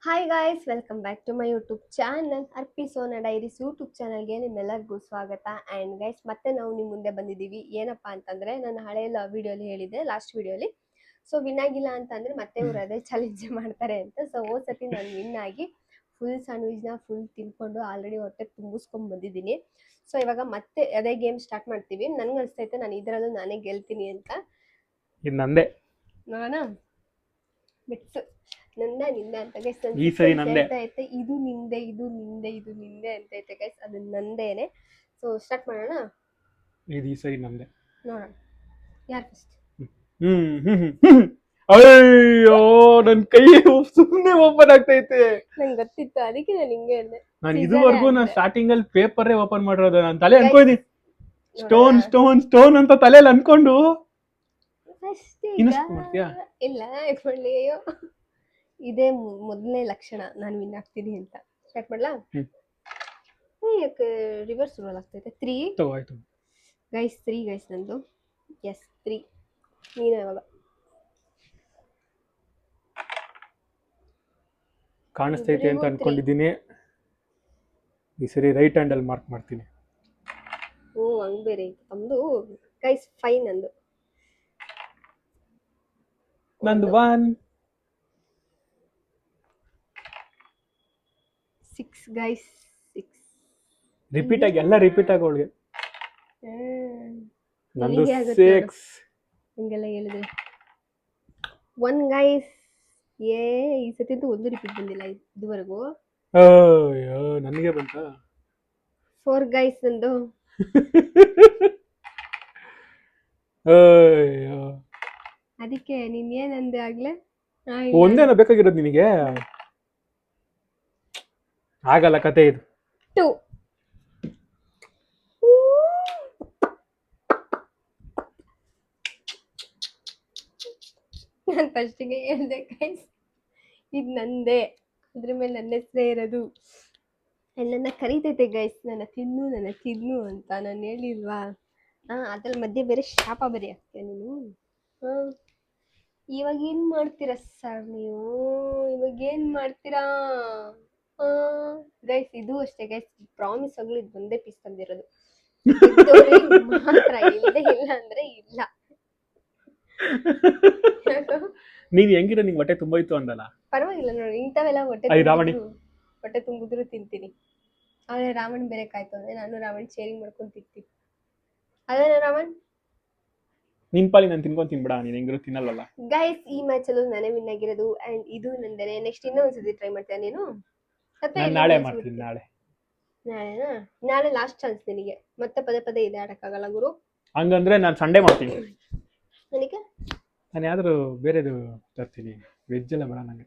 Hi guys, welcome back to my YouTube channel. Arpi Sona diaries YouTube ಚಾನಲ್ಗೆ ನಿಮ್ಮೆಲ್ಲರಿಗೂ ಸ್ವಾಗತ. And guys, ಮತ್ತೆ ನಾವು ನಿಮ್ಮ ಮುಂದೆ ಬಂದಿದ್ದೀವಿ. ಏನಪ್ಪಾ ಅಂತಂದರೆ, ನಾನು ಹಳೆಯ ವಿಡಿಯೋಲಿ ಹೇಳಿದ್ದೆ, ಲಾಸ್ಟ್ ವಿಡಿಯೋಲಿ. ಸೊ ವಿನ್ ಆಗಿಲ್ಲ ಅಂತಂದರೆ ಮತ್ತೆ ಇವ್ರು ಅದೇ ಚಾಲೆಂಜ್ ಮಾಡ್ತಾರೆ ಅಂತ. ಸೊ ಹೋದ ಸತಿ ನಾನು ವಿನ್ ಆಗಿ ಫುಲ್ ಸ್ಯಾಂಡ್ವಿಚ್ನ ಫುಲ್ ತಿನ್ಕೊಂಡು ಆಲ್ರೆಡಿ ಹೊಟ್ಟೆ ತುಂಬಿಸ್ಕೊಂಡು ಬಂದಿದ್ದೀನಿ. ಸೊ ಇವಾಗ ಮತ್ತೆ ಅದೇ ಗೇಮ್ ಸ್ಟಾರ್ಟ್ ಮಾಡ್ತೀವಿ. ನನ್ಗೆ ಅನಿಸ್ತೈತೆ ನಾನು ಇದರಲ್ಲೂ ನಾನೇ ಗೆಲ್ತೀನಿ ಅಂತ. ಇದು ನಂದೇ. ನೋಡೋಣ, ಬಿಟ್ಸು ನಂದ ನಿಂದ ಅಂತ ಗೈಸ್. ಈ ಸರಿ ನಂದೇ. ಐತೆ ಇದು ನಿಂದೆ, ಇದು ನಿಂದೆ, ಇದು ನಿಂದೆ ಅಂತ ಐತೆ ಗೈಸ್. ಅದು ನಂದೇನೆ. ಸೊ ಸ್ಟಾರ್ಟ್ ಮಾಡೋಣ. ಇದು ಈ ಸರಿ ನಂದೇ. ನೋಡೋಣ ಯಾರು ಫಸ್ಟ್. ಅಯ್ಯೋ, ನನ್ ಕೈ ಸುಮ್ಮನೆ ಓಪನ್ ಆಗ್ತೈತೆ. ನಂಗೆ ಗೊತ್ತಿತ್ತು, ಅದಕ್ಕೆ ನಾನು ಹಿಂಗೆ ಹೇಳಿದೆ. ನಾನು ಇದುವರೆಗೂ ನಾನು ಸ್ಟಾರ್ಟಿಂಗ್ ಅಲ್ಲಿ ಪೇಪರೇ ಓಪನ್ ಮಾಡಿರೋದು. ನಾನು ತಲೆ ಅನ್ಕೊಂಡಿದ್ದೀನಿ ಸ್ಟೋನ್ ಸ್ಟೋನ್ ಸ್ಟೋನ್ ಅಂತ ತಲೆಯಲ್ಲಿ ಅನ್ಕೊಂಡು ಇಲ್ಲ ಇಟ್ಕೊಳ್ಳಿ. ಅಯ್ಯೋ, ಇದೇ ಮೊದಲನೇ ಲಕ್ಷಣ ನಾನು ವಿನ್ ಆಗ್ತೀನಿ ಅಂತ. ಸ್ಟಾರ್ಟ್ ಮಾಡ್ಲಾ? ಯಾಕೆ ರಿವರ್ಸ್ ರೋಲ್ ಆಗ್ತೈತೆ? 3 ಆಯ್ತು ಗೈಸ್. 3 ಗೈಸ್ ನಂದು. ಎಸ್ 3. ನೀನು ಯಾವಾಗ ಕಾಣಿಸ್ತೈತೆ ಅಂತ ಅನ್ಕೊಂಡಿದ್ದೀನಿ. ಈ ಸರಿ ರೈಟ್ ಹ್ಯಾಂಡಲ್ಲಿ ಮಾರ್ಕ್ ಮಾಡ್ತೀನಿ. ಓ, ಹಂಗೆ ಬೇರೆ ಐತೆ ನಮ್ದು ಗೈಸ್. 5 ನಂದು. 1 6 ಗೈಸ್. 6 ರಿಪೀಟ್ ಆಗಿ ಎಲ್ಲ ರಿಪೀಟ್ ಆಗಿ ಅವಳಿಗೆ. ನಂದು 6 ಹಿಂಗೆಲ್ಲ ಹೇಳಿದ್ರೆ 1 ಗೈಸ್. ಈ ಸತಿಂತೂ ಒಂದು ರಿಪೀಟ್ ಬಂದಿಲ್ಲ ಇದುವರೆಗೂ. ಅಯ್ಯೋ, ನನಗೆ ಬಂತ. 4 ಗೈಸ್ ನಂದು. ಅಯ್ಯೋ, ಅದಕ್ಕೆ ನೀನ್ ಏನಂದೆ ಆಗ್ಲೇ? ಒಂದೇನ ಬೇಕಾಗಿರೋದು ನಿನಗೆ? ಆಗಲ್ಲ ಕತೆ ಇದು. 2 ನಾನು ಫಸ್ಟಿಗೆ ಹೇಳ್ದೆ ಗೈಸ್, ಇದು ನಂದೇ, ಅದ್ರ ಮೇಲೆ ನನ್ನ ಹೆಸರೇ ಇರೋದು. ನನ್ನ ಕರೀತೈತೆ ಗೈಸ್, ನನ್ನ ತಿನ್ನು ಅಂತ. ನಾನು ಹೇಳಿಲ್ವಾ? ಅದ್ರಲ್ಲಿ ಮಧ್ಯೆ ಬೇರೆ ಶಾಪ ಬೇರೆ ಆಗ್ತೀಯ ನೀನು. ಇವಾಗ ಏನು ಮಾಡ್ತೀರಾ ಸರ್ ನೀವು? ಇವಾಗ ಏನು ಮಾಡ್ತೀರಾ ಗೈಸ್? ಇದು ಅಷ್ಟೇ ಗೈಸ್, ಪ್ರಾಮಿಸ್ ಆಗಲು ಇದು ಒಂದೇ ಪೀಸ್ ತಂದಿರೋದು ಮಾತ್ರ. ಇಲ್ಲದೆ ಇಲ್ಲ ಅಂದ್ರೆ ಇಲ್ಲ. ನೀನ್ ಹೆಂಗಿರ, ನಿಂಗೆ ಹೊಟ್ಟೆ ತುಂಬ ಇತ್ತು ಅಂದಲ್ಲ. ಪರವಾಗಿಲ್ಲ ನೋಡಿ, ಇಂಥವೆಲ್ಲ ಹೊಟ್ಟೆ ತುಂಬಿದ್ರು ತಿಂತೀನಿ. ಆದ್ರೆ ರಾವಣ್ ಬೇರೆ ಕಾಯ್ತು ಅಂದ್ರೆ ನಾನು ರಾವಣ್ ಶೇರಿಂಗ್ ಮಾಡ್ಕೊಂಡು ತಿಂತೀನಿ. ಅದೇನ ರಾವಣ್? ನಿನ್ ಪಾಲಿ ನಾನು ತಿನ್ಕೊಂಡು ತಿನ್ಬಿಡ, ನೀನ್ ಹೆಂಗಿರೋ ತಿನ್ನಲ್ವಲ್ಲ. ಗೈಸ್, ಈ ಮ್ಯಾಚ್ ಅಲ್ಲೂ ನಾನೇ ವಿನ್ ಆಗಿರೋದು. ಅಂಡ್ ಇದು ನಂದೇನೆ. ನೆಕ್ಸ್ಟ್ ಇನ್ನೊಂದ್ಸತಿ ಟ್ರೈ ಮಾಡ್ತೀಯ ನೀನು? ನಾಳೆ ಮಾಡ್ತೀನಿ. ನಾಳೆನಾ? ನಾಳೆ ಲಾಸ್ಟ್ ಚಾನ್ಸ್ ನಿನಗೆ. ಮತ್ತೆ ಪದೇ ಪದೇ ಇದೆ ಆಡಕ್ಕಾಗಲ್ಲ ಗುರು. ಹಂಗಂದ್ರೆ ನಾನು ಸಂಡೇ ಮಾಡ್ತೀನಿ. ನನಗೆ ನಾನು ಯಾವ್ದಾದ್ರು ಬೇರೆದು ತರ್ತೀನಿ. ವೆಜ್ ಎಲ್ಲ ಬೇಡ ನಂಗೆ.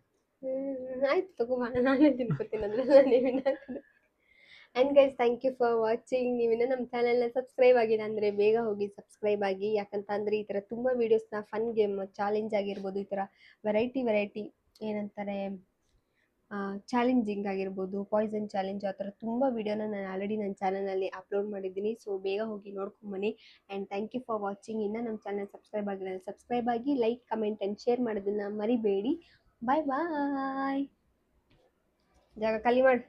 ಆಯ್ತು ತಗೋ, ನಾನೇ ತಿನ್ಕೋತೀನಿ ಅಂದ್ರೆ ನಾನೇ ವಿನ್ ಆಗೋದು. And guys, thank you for watching. ನೀವಿನ್ನ ನಮ್ಮ ಚಾನಲ್ನ ಸಬ್ಸ್ಕ್ರೈಬ್ ಆಗಿಲ್ಲ ಅಂದರೆ ಬೇಗ ಹೋಗಿ ಸಬ್ಸ್ಕ್ರೈಬ್ ಆಗಿ. ಯಾಕಂತ ಅಂದರೆ ಈ ಥರ ತುಂಬ ವೀಡಿಯೋಸ್ನ, ಫನ್ ಗೇಮ್, ಚಾಲೆಂಜ್ ಆಗಿರ್ಬೋದು, ಈ ಥರ ವೆರೈಟಿ ಏನಂತಾರೆ, ಚಾಲೆಂಜಿಂಗ್ ಆಗಿರ್ಬೋದು, ಪಾಯ್ಸನ್ ಚಾಲೆಂಜ್, ಆ ಥರ ತುಂಬ ವೀಡಿಯೋನ ನಾನು ಆಲ್ರೆಡಿ ನನ್ನ ಚಾನಲಲ್ಲಿ ಅಪ್ಲೋಡ್ ಮಾಡಿದ್ದೀನಿ. ಸೊ ಬೇಗ ಹೋಗಿ ನೋಡ್ಕೊಂಬನ್ನಿ. And thank you for watching. ಇನ್ನು ನಮ್ಮ ಚಾನಲ್ ಸಬ್ಸ್ಕ್ರೈಬ್ ಆಗಿಲ್ಲ, ಸಬ್ಸ್ಕ್ರೈಬ್ ಆಗಿ, ಲೈಕ್, ಕಮೆಂಟ್ ಆ್ಯಂಡ್ ಶೇರ್ ಮಾಡೋದನ್ನು ಮರಿಬೇಡಿ. ಬಾಯ್ ಬಾಯ್. ಜಾಗ ಖಾಲಿ ಮಾಡಿ.